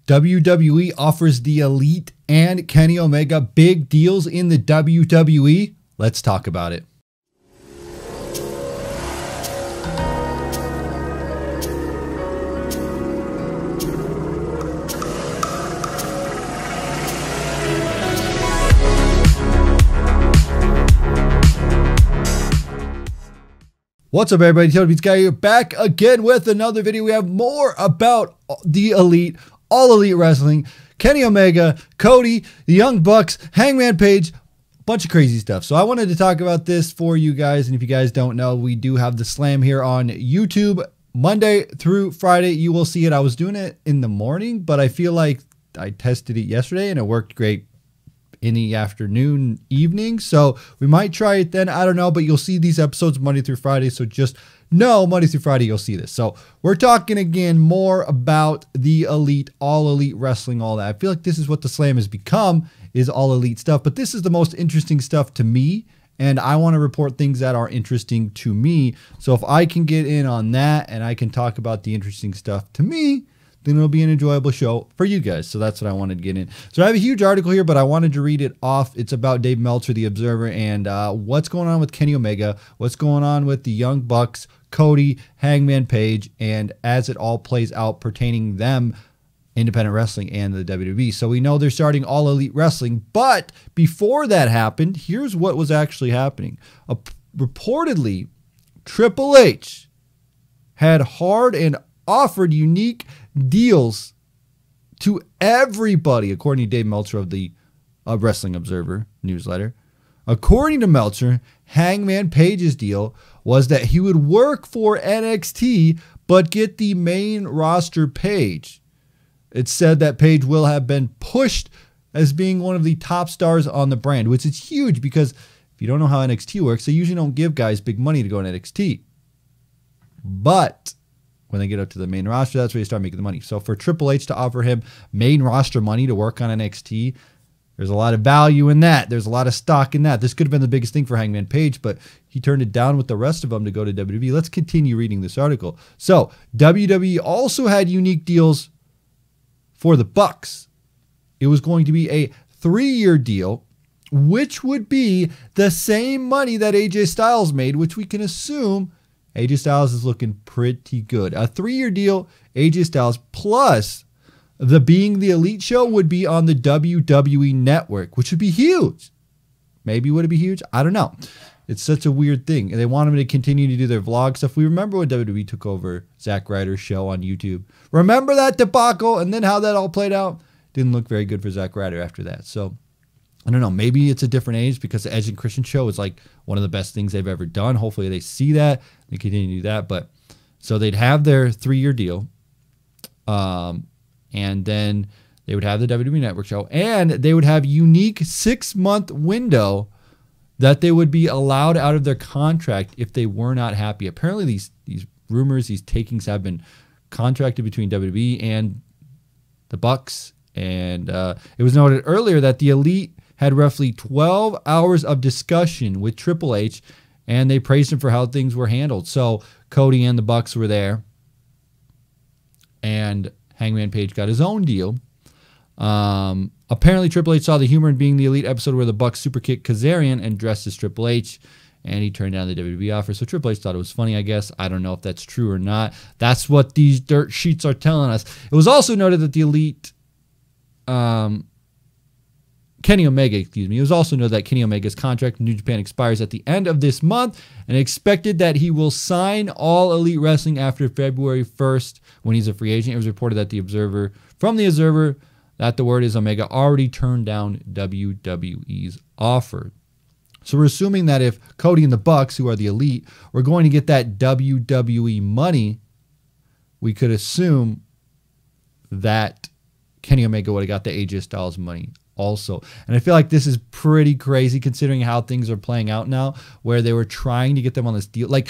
WWE offers the Elite and Kenny Omega big deals in the WWE. Let's talk about it. What's up, everybody? TonyPizzaGuy here, back again with another video. We have more about the Elite, All Elite Wrestling, Kenny Omega, Cody, the Young Bucks, Hangman Page, bunch of crazy stuff. So I wanted to talk about this for you guys. And if you guys don't know, we do have the Slam here on YouTube Monday through Friday. You will see it. I was doing it in the morning, but I feel like I tested it yesterday and it worked great in the afternoon, evening. So we might try it then. I don't know, but you'll see these episodes Monday through Friday. So just know Monday through Friday, you'll see this. So we're talking again more about the Elite, All Elite Wrestling, all that. I feel like this is what the Slam has become, is All Elite stuff. But this is the most interesting stuff to me. And I want to report things that are interesting to me. So if I can get in on that and I can talk about the interesting stuff to me, then it'll be an enjoyable show for you guys. So that's what I wanted to get in. So I have a huge article here, but I wanted to read it off. It's about Dave Meltzer, the Observer, and what's going on with Kenny Omega, what's going on with the Young Bucks, Cody, Hangman Page, and as it all plays out pertaining them, independent wrestling and the WWE. So we know they're starting All Elite Wrestling, but before that happened, here's what was actually happening. Reportedly, Triple H had hard and offered unique deals to everybody, according to Dave Meltzer of the Wrestling Observer newsletter. According to Meltzer, Hangman Page's deal was that he would work for NXT but get the main roster Page. It said that Page will have been pushed as being one of the top stars on the brand, which is huge because if you don't know how NXT works, they usually don't give guys big money to go in NXT. But when they get up to the main roster, that's where you start making the money. So for Triple H to offer him main roster money to work on NXT, there's a lot of value in that. There's a lot of stock in that. This could have been the biggest thing for Hangman Page, but he turned it down with the rest of them to go to WWE. Let's continue reading this article. So WWE also had unique deals for the Bucks. It was going to be a 3-year deal, which would be the same money that AJ Styles made, which we can assume AJ Styles is looking pretty good. A 3-year deal, AJ Styles, plus the Being the Elite show would be on the WWE Network, which would be huge. Maybe would it be huge? I don't know. It's such a weird thing. And they want them to continue to do their vlog stuff. We remember when WWE took over Zack Ryder's show on YouTube. Remember that debacle and then how that all played out? Didn't look very good for Zack Ryder after that. So I don't know. Maybe it's a different age because the Edge and Christian show is like one of the best things they've ever done. Hopefully they see that and continue to do that. But so they'd have their 3-year deal. And then they would have the WWE Network show. And they would have unique 6-month window that they would be allowed out of their contract if they were not happy. Apparently these rumors, these takings have been contracted between WWE and the Bucks. And it was noted earlier that the Elite had roughly 12 hours of discussion with Triple H, and they praised him for how things were handled. So Cody and the Bucks were there, and Hangman Page got his own deal. Apparently, Triple H saw the humor in Being the Elite episode where the Bucks super kicked Kazarian and dressed as Triple H, and he turned down the WWE offer. So Triple H thought it was funny, I guess. I don't know if that's true or not. That's what these dirt sheets are telling us. It was also noted that the Elite... Kenny Omega, excuse me. It was also noted that Kenny Omega's contract with New Japan expires at the end of this month and expected that he will sign All Elite Wrestling after February 1st when he's a free agent. It was reported that from the Observer that the word is Omega already turned down WWE's offer. So we're assuming that if Cody and the Bucks, who are the Elite, were going to get that WWE money, we could assume that Kenny Omega would have got the AJ Styles money also. And I feel like this is pretty crazy considering how things are playing out now, where they were trying to get them on this deal. Like,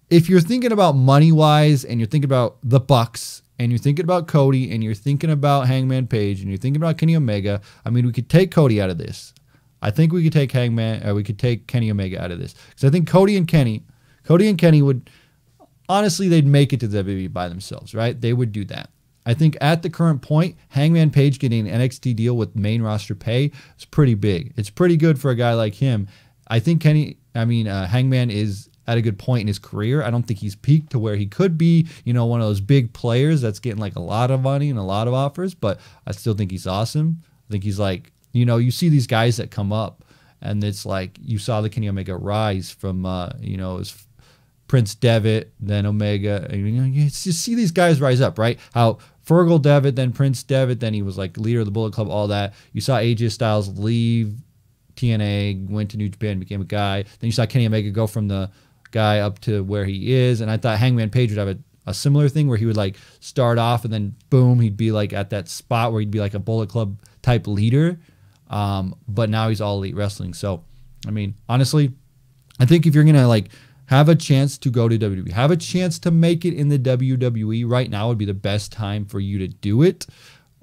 if you're thinking about money-wise and you're thinking about the Bucks and you're thinking about Cody and you're thinking about Hangman Page and you're thinking about Kenny Omega, I mean, we could take Cody out of this. I think we could take we could take Kenny Omega out of this. Because I think Cody and Kenny would, honestly, they'd make it to the WWE by themselves, right? They would do that. I think at the current point, Hangman Page getting an NXT deal with main roster pay is pretty big. It's pretty good for a guy like him. I think Hangman is at a good point in his career. I don't think he's peaked to where he could be, one of those big players that's getting like a lot of money and a lot of offers, but I still think he's awesome. I think he's like, you see these guys that come up and it's like you saw the Kenny Omega rise from, it was Prince Devitt, then Omega. You just see these guys rise up, right? How Fergal Devitt, then Prince Devitt, then he was like leader of the Bullet Club, all that. You saw AJ Styles leave TNA, went to New Japan, became a guy. Then you saw Kenny Omega go from the guy up to where he is. And I thought Hangman Page would have a similar thing where he would like start off and then boom, he'd be like at that spot where he'd be like a Bullet Club type leader. But now he's All Elite Wrestling. So, honestly, I think if you're going to like have a chance to go to WWE, have a chance to make it in the WWE right now would be the best time for you to do it.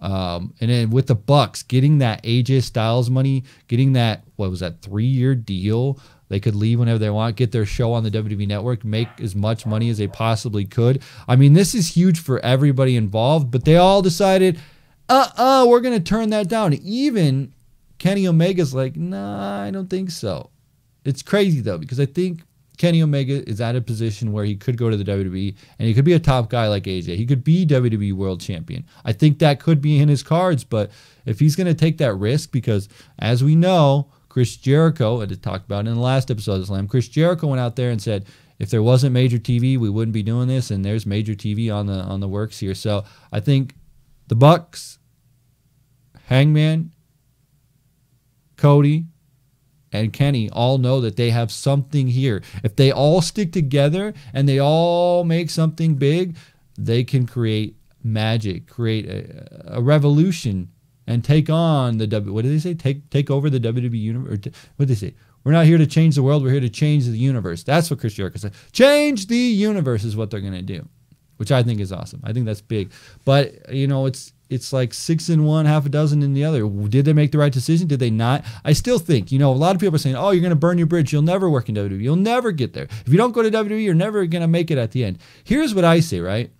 And then with the Bucks getting that AJ Styles money, getting that, 3-year deal, they could leave whenever they want, get their show on the WWE Network, make as much money as they possibly could. This is huge for everybody involved, but they all decided, we're going to turn that down. Even Kenny Omega's like, nah, I don't think so. It's crazy though, because I think Kenny Omega is at a position where he could go to the WWE and he could be a top guy like AJ. He could be WWE World Champion. I think that could be in his cards, but if he's going to take that risk, because as we know, Chris Jericho, I just talked about in the last episode of Slam, Chris Jericho went out there and said, if there wasn't major TV, we wouldn't be doing this, and there's major TV on the works here. So I think the Bucks, Hangman, Cody, and Kenny all know that they have something here. If they all stick together and they all make something big, they can create magic, create a revolution, and take on the what did they say? Take over the WWE universe. What did they say? We're not here to change the world. We're here to change the universe. That's what Chris Jericho said. Change the universe is what they're going to do, which I think is awesome. I think that's big. But, it's like 6 in one, half a dozen in the other. Did they make the right decision? Did they not? I still think, a lot of people are saying, oh, you're going to burn your bridge. You'll never work in WWE. You'll never get there. If you don't go to WWE, you're never going to make it at the end. Here's what I say, right?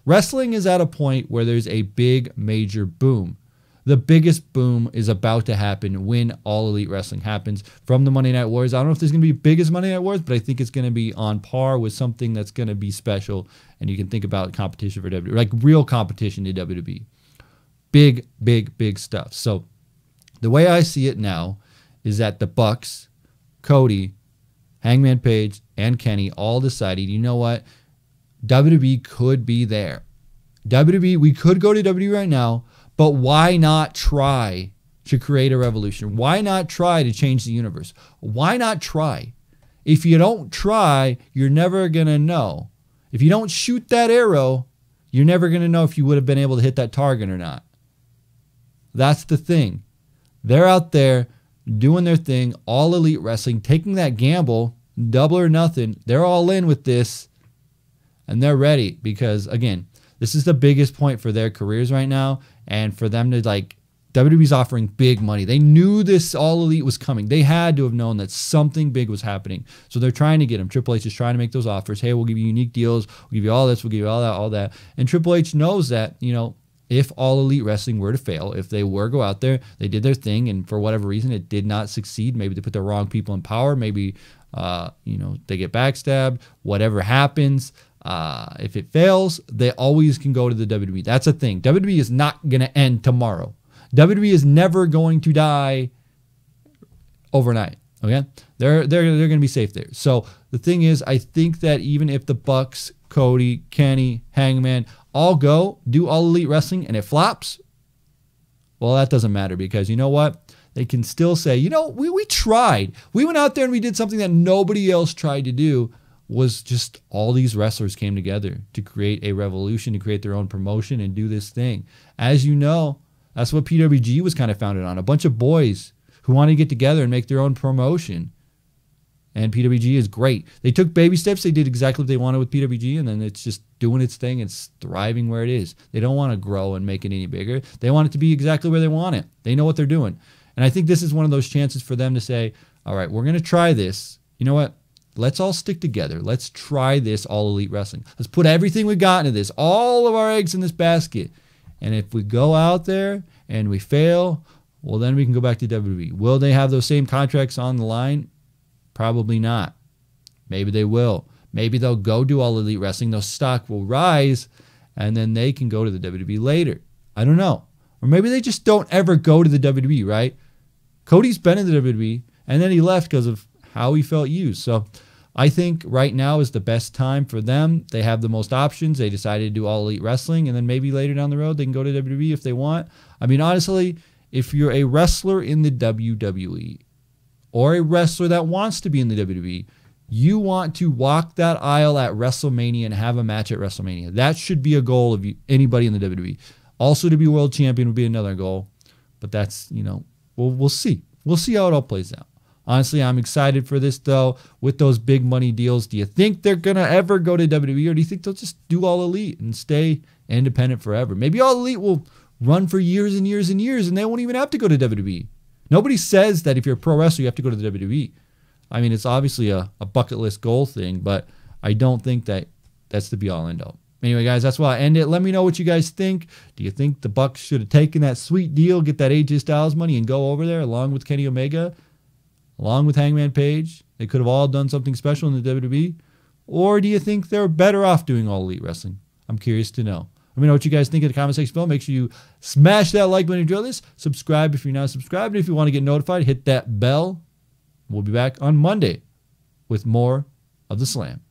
Wrestling is at a point where there's a big, major boom. The biggest boom is about to happen when All Elite Wrestling happens from the Monday Night Wars. I don't know if there's going to be big as Monday Night Wars, but I think it's going to be on par with something that's going to be special. And you can think about competition for WWE, like real competition to WWE. Big, big, big stuff. So the way I see it now is that the Bucks, Cody, Hangman Page, and Kenny all decided, you know what? WWE could be there. WWE, we could go to WWE right now, but why not try to create a revolution? Why not try to change the universe? Why not try? If you don't try, you're never going to know. If you don't shoot that arrow, you're never going to know if you would have been able to hit that target or not. That's the thing. They're out there doing their thing, All Elite Wrestling, taking that gamble, double or nothing. They're all in with this, and they're ready because, again, this is the biggest point for their careers right now, and for them to, WWE's offering big money. They knew this All Elite was coming. They had to have known that something big was happening. So they're trying to get them. Triple H is trying to make those offers. Hey, we'll give you unique deals. We'll give you all this. We'll give you all that. And Triple H knows that, if All Elite Wrestling were to fail, if they were go out there, they did their thing, and for whatever reason it did not succeed, maybe they put the wrong people in power, maybe they get backstabbed, whatever happens, if it fails, they always can go to the WWE. That's a thing. WWE is not going to end tomorrow. WWE is never going to die overnight. Okay, they're going to be safe there. So the thing is, I think that even if the Bucks, Cody, Kenny, Hangman all go do All Elite Wrestling and it flops, well, that doesn't matter, because you know what? They can still say, we tried. We went out there and we did something that nobody else tried to do. Was just all these wrestlers came together to create a revolution, to create their own promotion and do this thing. As you know, that's what PWG was kind of founded on. A bunch of boys who want to get together and make their own promotion. And PWG is great. They took baby steps. They did exactly what they wanted with PWG, and then it's just doing its thing. It's thriving where it is. They don't want to grow and make it any bigger. They want it to be exactly where they want it. They know what they're doing. And I think this is one of those chances for them to say, all right, we're going to try this. You know what? let's all stick together. Let's try this All Elite Wrestling. Let's put everything we got into this, all of our eggs in this basket. And if we go out there and we fail, well, then we can go back to WWE. Will they have those same contracts on the line? Probably not. Maybe they will. Maybe they'll go do All Elite Wrestling. Their stock will rise, and then they can go to the WWE later. I don't know. Or maybe they just don't ever go to the WWE, right? Cody's been in the WWE, and then he left because of how he felt used. So I think right now is the best time for them. They have the most options. They decided to do All Elite Wrestling, and then maybe later down the road they can go to WWE if they want. I mean, honestly, if you're a wrestler in the WWE or a wrestler that wants to be in the WWE, you want to walk that aisle at WrestleMania and have a match at WrestleMania. That should be a goal of anybody in the WWE. Also, to be world champion would be another goal. But that's, we'll see. We'll see how it all plays out. Honestly, I'm excited for this, though, with those big money deals. Do you think they're going to ever go to WWE, or do you think they'll just do All Elite and stay independent forever? Maybe All Elite will run for years and years and years, and they won't even have to go to WWE. Nobody says that if you're a pro wrestler, you have to go to the WWE. I mean, it's obviously a bucket list goal thing, but I don't think that's the be-all, end-all. Anyway, guys, that's why I end it. Let me know what you guys think. Do you think the Bucks should have taken that sweet deal, get that AJ Styles money, and go over there along with Kenny Omega, along with Hangman Page? They could have all done something special in the WWE. Or do you think they're better off doing All Elite Wrestling? I'm curious to know. Let me know what you guys think in the comment section below. Make sure you smash that like button if you enjoy this. Subscribe if you're not subscribed. And if you want to get notified, hit that bell. We'll be back on Monday with more of The Slam.